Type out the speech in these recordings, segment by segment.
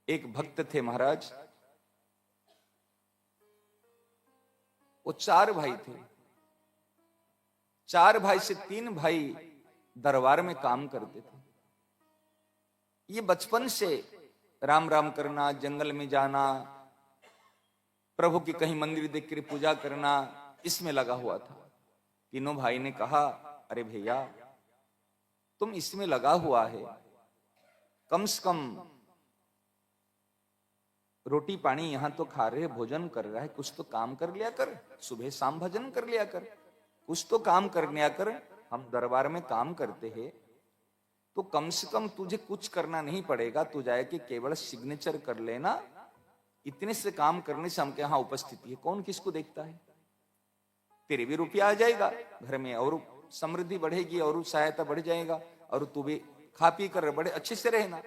एक भक्त थे महाराज, वो 4 भाई थे। 4 भाई से 3 भाई दरबार में काम करते थे। ये बचपन से राम राम करना, जंगल में जाना, प्रभु की कहीं मंदिर देख कर पूजा करना, इसमें लगा हुआ था। तीनों भाई ने कहा, अरे भैया तुम इसमें लगा हुआ है, कम से कम रोटी पानी यहां तो खा रहे, भोजन कर रहा है, कुछ तो काम कर लिया कर, सुबह शाम भजन कर लिया कर, कुछ तो काम कर लिया कर। हम दरबार में काम करते हैं तो कम से कम तुझे कुछ करना नहीं पड़ेगा, तू जाए कि केवल सिग्नेचर कर लेना, इतने से काम करने से हम के यहाँ उपस्थिति है, कौन किसको देखता है। तेरे भी रुपया आ जाएगा घर में, और समृद्धि बढ़ेगी, और सहायता बढ़ जाएगा, और तू भी खा पी कर बड़े अच्छे से रहना।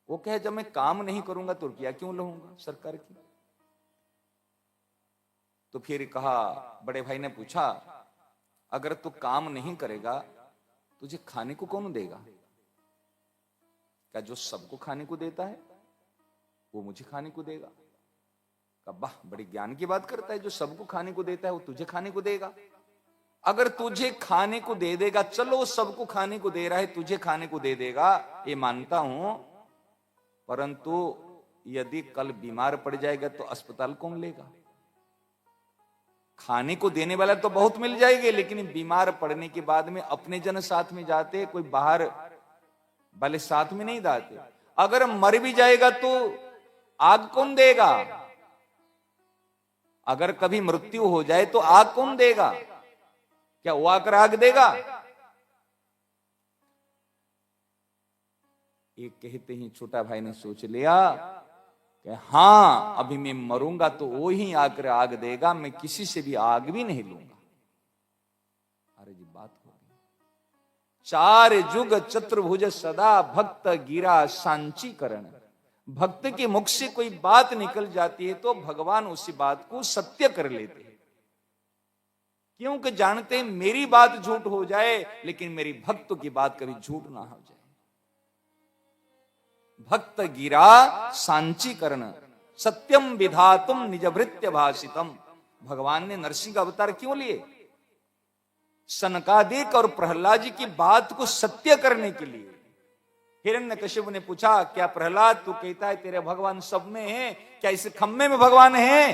वो कहे जब मैं काम नहीं करूंगा तो रुपया क्यों लूंगा सरकार की। तो फिर कहा, बड़े भाई ने पूछा, अगर तू काम नहीं करेगा तुझे खाने को कौन देगा? क्या जो सबको खाने को देता है वो मुझे खाने को देगा? कहा वाह, बड़ी ज्ञान की बात करता है, जो सबको खाने को देता है वो तुझे खाने को देगा। अगर तुझे खाने को दे देगा, चलो सबको खाने को दे रहा है, तुझे खाने को दे देगा, ये मानता हूं, परंतु यदि कल बीमार पड़ जाएगा तो अस्पताल कौन लेगा? खाने को देने वाला तो बहुत मिल जाएंगे, लेकिन बीमार पड़ने के बाद में अपने जन साथ में जाते, कोई बाहर वाले साथ में नहीं जाते। अगर मर भी जाएगा तो आग कौन देगा? अगर कभी मृत्यु हो जाए तो आग कौन देगा? क्या वो आकर आग देगा? एक कहते ही छोटा भाई ने सोच लिया कि हाँ, अभी मैं मरूंगा तो वो ही आकर आग देगा, मैं किसी से भी आग भी नहीं लूंगा। अरे जी, बात हो गई। 4 जुग चतुर्भुज सदा भक्त गिरा सांचीकरण। भक्त के मुख से कोई बात निकल जाती है तो भगवान उसी बात को सत्य कर लेते हैं, क्योंकि जानते हैं मेरी बात झूठ हो जाए लेकिन मेरी भक्त की बात कभी झूठ ना हो जाए। भक्त गिरा सांचीकरण सत्यम विधातुम निजभृत्य भाषितम। भगवान ने नरसिंह का अवतार क्यों लिए? सनकादिक और प्रहलाद जी की बात को सत्य करने के लिए। हिरण्यकशिपु ने पूछा, क्या प्रहलाद तू कहता है तेरे भगवान सब में है, क्या इस खम्मे में भगवान है?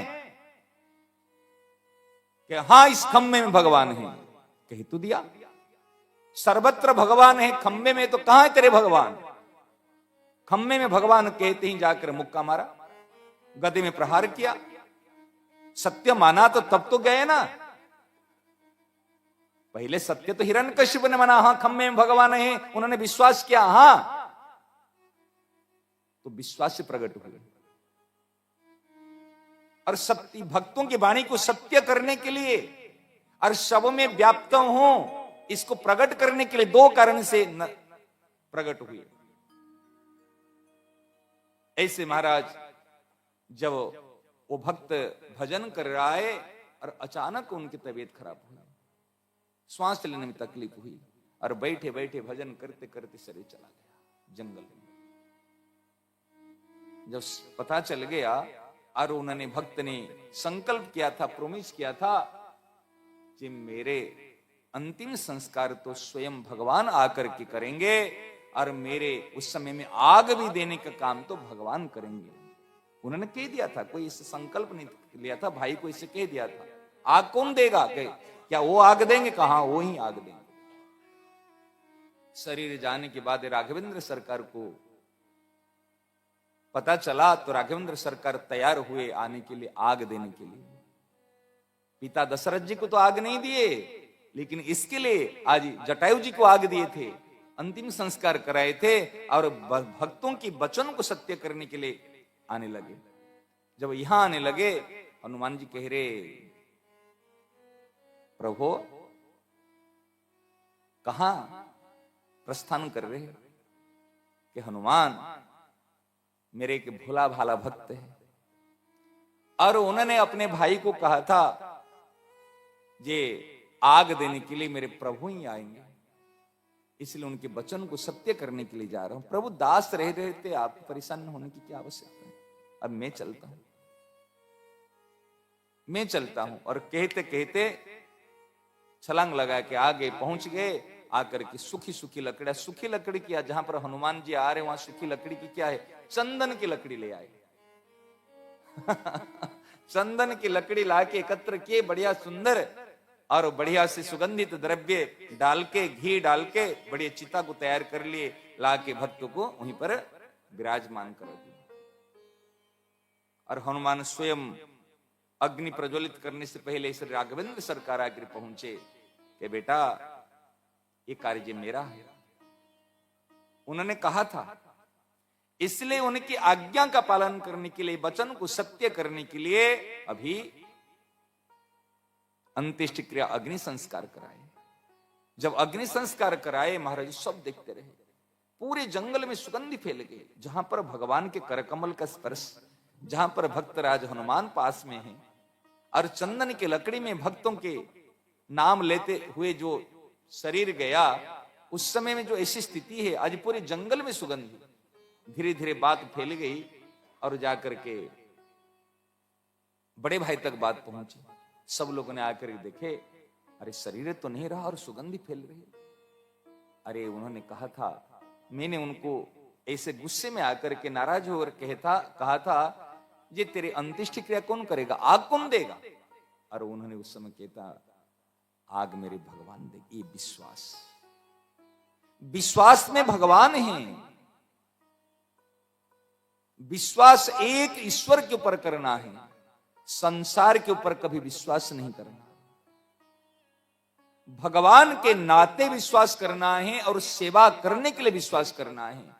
क्या हाँ, इस खम्मे में भगवान है। कह तो दिया, सर्वत्र भगवान है, खम्मे में तो कहां है तेरे भगवान? खम्मे में भगवान कहते ही जाकर मुक्का मारा, गदे में प्रहार किया। सत्य माना तो तब तो गए ना। पहले सत्य तो हिरण्यकशिपु ने माना, हाँ खम्मे में भगवान है, उन्होंने विश्वास किया, हाँ, तो विश्वास से प्रकट हुए। और सत्य भक्तों की वाणी को सत्य करने के लिए और सब में व्याप्त हो, इसको प्रकट करने के लिए 2 कारण से प्रकट हुए। ऐसे महाराज जब वो भक्त भजन कर रहा है और अचानक उनकी तबीयत खराब हुई, श्वास लेने में तकलीफ हुई, और बैठे बैठे भजन करते करते शरीर चला गया जंगल में। जब पता चल गया और उन्होंने, भक्त ने संकल्प किया था, प्रोमिस किया था कि मेरे अंतिम संस्कार तो स्वयं भगवान आकर के करेंगे, और मेरे उस समय में आग भी देने का काम तो भगवान करेंगे। उन्होंने कह दिया था, कोई इससे संकल्प नहीं लिया था, भाई को इससे कह दिया था। आग कौन देगा? क्या वो आग देंगे? कहा वो ही आग देंगे। शरीर जाने के बाद राघवेंद्र सरकार को पता चला तो राघवेंद्र सरकार तैयार हुए आने के लिए, आग देने के लिए। पिता दशरथ जी को तो आग नहीं दिए, लेकिन इसके लिए आज जटायु जी को आग दिए थे, अंतिम संस्कार कराए थे, और भक्तों की वचन को सत्य करने के लिए आने लगे। जब यहां आने लगे, हनुमान जी कह रहे, प्रभु कहां प्रस्थान कर रहे हैं? कि हनुमान मेरे एक भोला भाला भक्त है, और उन्होंने अपने भाई को कहा था ये आग देने के लिए मेरे प्रभु ही आएंगे। इसलिए उनके वचन को सत्य करने के लिए जा रहा हूं। प्रभु दास रह रहते आपको परेशान होने की क्या आवश्यकता है। अब मैं चलता हूं, मैं चलता हूं। और कहते कहते छलांग लगा के आगे पहुंच गए। आकर के सूखी सूखी लकड़ी, सूखी लकड़ी की, जहां पर हनुमान जी आ रहे वहां सूखी लकड़ी की क्या है, चंदन की लकड़ी ले आए। चंदन की लकड़ी लाके एकत्र किए, बढ़िया सुंदर और बढ़िया से सुगंधित द्रव्य डाल के, घी डाल के बढ़िया चिता को तैयार कर लिए, लाके भक्तों को वहीं पर विराजमान कर दिया। और हनुमान स्वयं अग्नि प्रज्वलित करने से पहले श्री राघवेंद्र सरकार आकर पहुंचे कि बेटा ये कार्य मेरा है। उन्होंने कहा था, इसलिए उनकी आज्ञा का पालन करने के लिए, वचन को सत्य करने के लिए अभी अंत्येष्टि क्रिया अग्नि संस्कार कराए। जब अग्नि संस्कार कराए, महाराज सब देखते रहे। पूरे जंगल में सुगंधि फैल गई। जहां पर भगवान के करकमल का स्पर्श, जहां पर भक्तराज हनुमान पास में है, और चंदन की लकड़ी में भक्तों के नाम लेते हुए जो शरीर गया, उस समय में जो ऐसी स्थिति है, आज पूरे जंगल में सुगंध। धीरे धीरे बात फैल गई और जाकर के बड़े भाई तक बात पहुंची। सब लोगों ने आकर देखे, अरे शरीर तो नहीं रहा और सुगंधी फैल रही। अरे उन्होंने कहा था, मैंने उनको ऐसे गुस्से में आकर के नाराज होकर कहा था, ये तेरे अंत्येष्टि क्रिया कौन करेगा, आग कौन देगा। और उन्होंने उस समय कहता, आग मेरे भगवान देगी। ये विश्वास, विश्वास में भगवान है। विश्वास एक ईश्वर के ऊपर करना है, संसार के ऊपर कभी विश्वास नहीं करना। भगवान के नाते विश्वास करना है और सेवा करने के लिए विश्वास करना है।